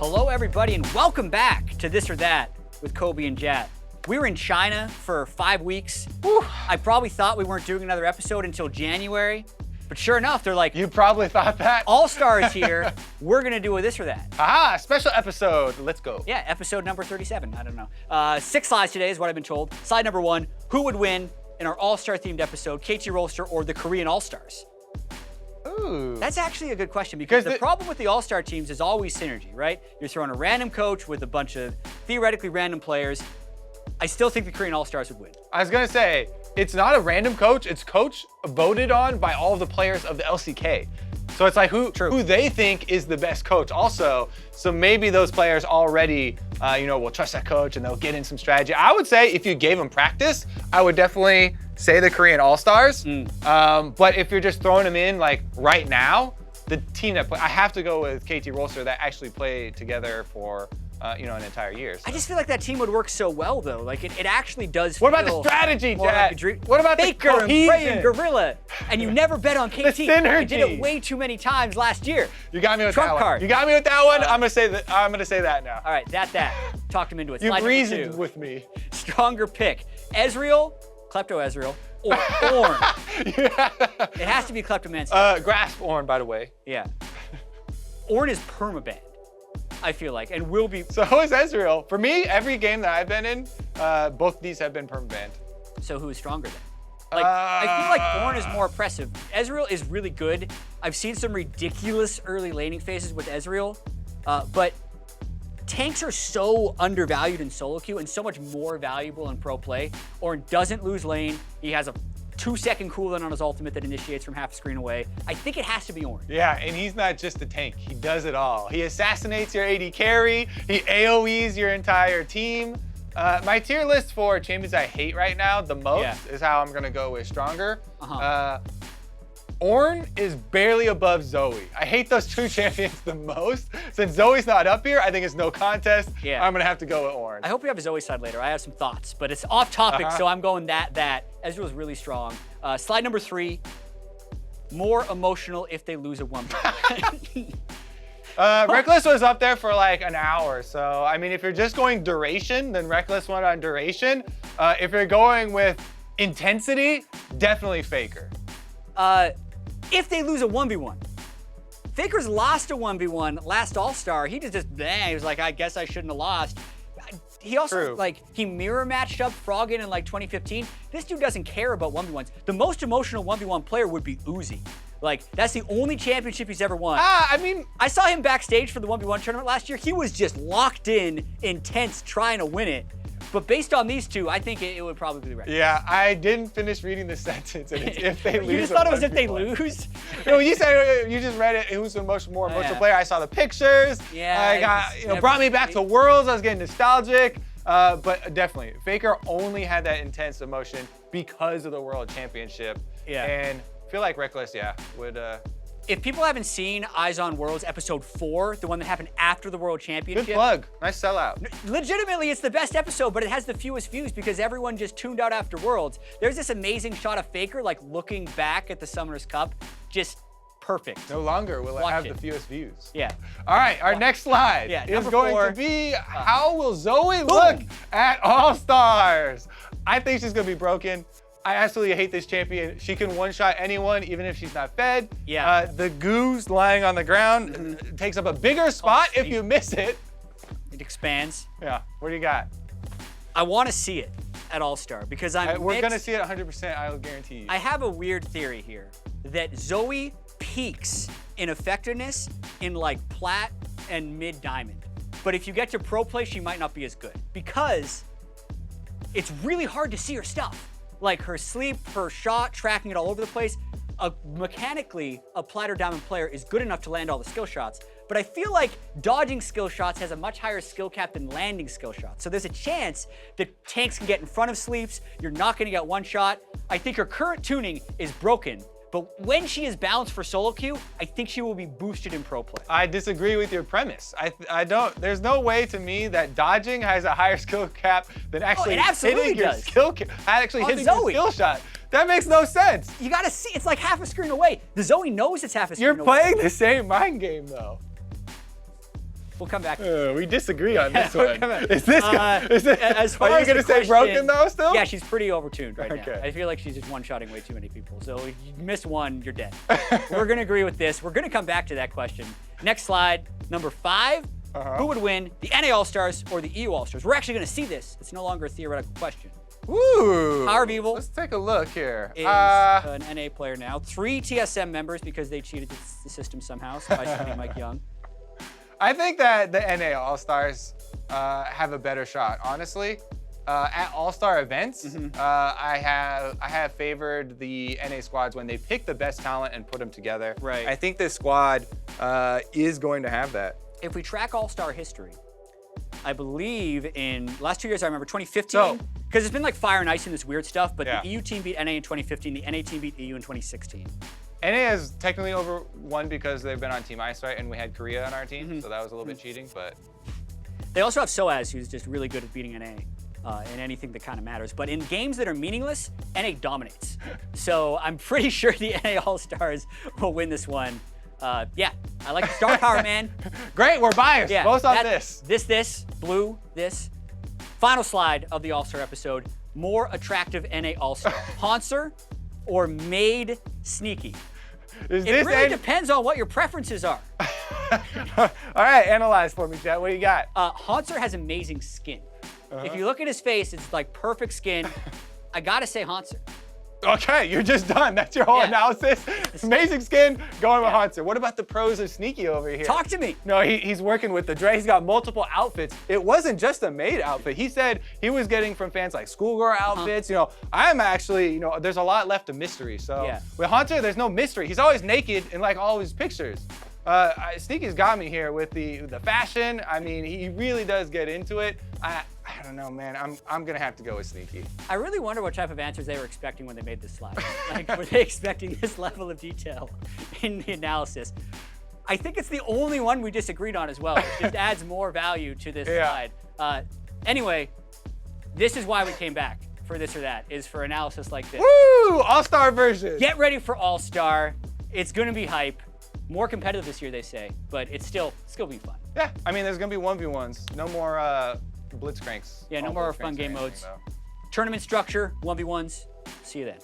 Hello, everybody, and welcome back to This or That with Kobe and Jatt. We were in China for 5 weeks. Whew. I probably thought we weren't doing another episode until January, but sure enough, they're like, you probably thought that. All-Stars here. We're gonna do a This or That. Ah, special episode. Let's go. Yeah, episode number 37. I don't know. 6 slides today is what I've been told. Slide number 1: who would win in our All-Star themed episode, KT Rolster or the Korean All-Stars? Ooh. That's actually a good question because the problem with the All-Star teams is always synergy, right? You're throwing a random coach with a bunch of theoretically random players. I still think the Korean All-Stars would win. I was gonna say, it's not a random coach, it's coach voted on by all of the players of the LCK. So it's like who they think is the best coach also. So maybe those players already, will trust that coach and they'll get in some strategy. I would say if you gave them practice, I would definitely say the Korean All-Stars. But if you're just throwing them in like right now, the team that I have to go with KT Rolster that actually played together for an entire year. So. I just feel like that team would work so well, though. Like, it actually does What about the strategy, Jatt? Like what about Faker the and Frey and Gorilla? And you never bet on KT. The synergy. You did it way too many times last year. You got me with Trump that card. one. You got me with that one. I'm gonna say that now. All right, that. Talked him into it. You Slide reasoned number 2. with me. Stronger pick. Ezreal, Klepto Ezreal, or Ornn. Yeah. It has to be Kleptomancy. Grasp Ornn, by the way. Yeah. Ornn is permabanned, I feel like, and will be. So is Azreal. For me, every game that I've been in, both of these have been permabanned. So who is stronger then? Like, I feel like Ornn is more oppressive. Ezreal is really good. I've seen some ridiculous early laning phases with Ezreal, but tanks are so undervalued in solo queue and so much more valuable in pro play. Ornn doesn't lose lane. He has a 2-second cooldown on his ultimate that initiates from half a screen away. I think it has to be Ornn. Yeah, and he's not just a tank. He does it all. He assassinates your AD carry. He AoEs your entire team. My tier list for champions I hate right now the most is how I'm gonna go with stronger. Ornn is barely above Zoe. I hate those two champions the most. Since Zoe's not up here, I think it's no contest. Yeah. I'm gonna have to go with Ornn. I hope you have a Zoe side later. I have some thoughts, but it's off topic, so I'm going that. Ezreal's really strong. Slide number 3, more emotional if they lose a 1v1. Reckless was up there for like an hour. So, I mean, if you're just going duration, then Reckless went on duration. If you're going with intensity, definitely Faker. If they lose a 1v1. Faker's lost a 1v1 last All-Star. He he was like, I guess I shouldn't have lost. He also, he mirror matched up Froggen in like 2015. This dude doesn't care about 1v1s. The most emotional 1v1 player would be Uzi. Like, that's the only championship he's ever won. I mean, I saw him backstage for the 1v1 tournament last year. He was just locked in, intense, trying to win it. But based on these two, I think it would probably be right. Yeah, I didn't finish reading the sentence, and it's if they lose. You just thought it was if they lose? No, you said you just read it. Who's the more emotional player? I saw the pictures. Yeah, I got brought me back to Worlds. I was getting nostalgic. But definitely, Faker only had that intense emotion because of the World Championship. Yeah. And I feel like Reckless, would. If people haven't seen Eyes on Worlds episode 4, the one that happened after the World Championship. Good plug. Nice sellout. Legitimately, it's the best episode, but it has the fewest views because everyone just tuned out after Worlds. There's this amazing shot of Faker, like looking back at the Summoners Cup, just perfect. No longer will it have the fewest views. Yeah. All right, our next slide is going to be how will Zoe look at All-Stars? I think she's going to be broken. I absolutely hate this champion. She can one-shot anyone, even if she's not fed. Yeah. The goose lying on the ground takes up a bigger spot if you miss it. It expands. Yeah. What do you got? I want to see it at All-Star because we're going to see it 100%, I will guarantee you. I have a weird theory here that Zoe peaks in effectiveness in like plat and mid-diamond. But if you get to pro play, she might not be as good because it's really hard to see her stuff. Like her sleep, her shot, tracking it all over the place. Mechanically, a plat or diamond player is good enough to land all the skill shots, but I feel like dodging skill shots has a much higher skill cap than landing skill shots. So there's a chance that tanks can get in front of sleeps, you're not gonna get one shot. I think her current tuning is broken, but when she is balanced for solo queue, I think she will be boosted in pro play. I disagree with your premise. I don't, there's no way to me that dodging has a higher skill cap than actually hitting your skill cap, actually hitting your skill shot. That makes no sense. You gotta see, it's like half a screen away. The Zoe knows it's half a screen away. You're playing the same mind game though. We'll come back. We disagree on this We'll one. come back. Is this? As far Are you as the gonna say question- broken though? Still? Yeah, she's pretty overtuned right Okay. now. I feel like she's just one-shotting way too many people. So if you miss one, you're dead. We're gonna agree with this. We're gonna come back to that question. Next slide, number 5. Who would win, the NA All-Stars or the EU All-Stars? We're actually gonna see this. It's no longer a theoretical question. Woo! Power of Evil Let's take a look here. Is an NA player now. 3 TSM members because they cheated the system somehow. So I should be Mike Young. I think that the NA All-Stars have a better shot, honestly. At All-Star events, I have favored the NA squads when they pick the best talent and put them together. Right. I think this squad is going to have that. If we track All-Star history, I believe in last 2 years, I remember 2015, So- because it's been like fire and ice in this weird stuff, but Yeah. the EU team beat NA in 2015, the NA team beat EU in 2016. NA has technically won because they've been on Team Ice, right? And we had Korea on our team, so that was a little bit cheating, but They also have Soaz, who's just really good at beating NA in anything that kind of matters. But in games that are meaningless, NA dominates. So I'm pretty sure the NA All-Stars will win this one. Yeah, I like the star power, man. great, we're biased. Yeah, Both on that- this. This, blue, this. Final slide of the All-Star episode. More attractive NA All-Star. Haunser or made sneaky? Is It this really depends on what your preferences are. All right, analyze for me, Jatt. What do you got? Haunser has amazing skin. If you look at his face, it's like perfect skin. I gotta say Haunser. Okay, you're just done. That's your whole Yeah. analysis. Amazing skin, going with Haunser. What about the pros of Sneaky over here? Talk to me. No, he's working with the Dre. He's got multiple outfits. It wasn't just a maid outfit. He said he was getting from fans like schoolgirl outfits. You know, I'm actually, there's a lot left of mystery. So Yeah. with Haunter, there's no mystery. He's always naked in like all his pictures. Sneaky's got me here with the fashion. I mean, he really does get into it. I don't know, man. I'm gonna have to go with Sneaky. I really wonder what type of answers they were expecting when they made this slide. Like, were they expecting this level of detail in the analysis? I think it's the only one we disagreed on as well. It just adds more value to this Yeah. slide. Anyway, this is why we came back for this or that, is for analysis like this. Woo! All-star version. Get ready for All-Star. It's gonna be hype. More competitive this year, they say, but it's still be fun. Yeah, I mean, there's gonna be 1v1s. No more Blitzcranks. Yeah, no All more Blitzcranks fun or game anything, modes. though. Tournament structure, 1v1s. See you then.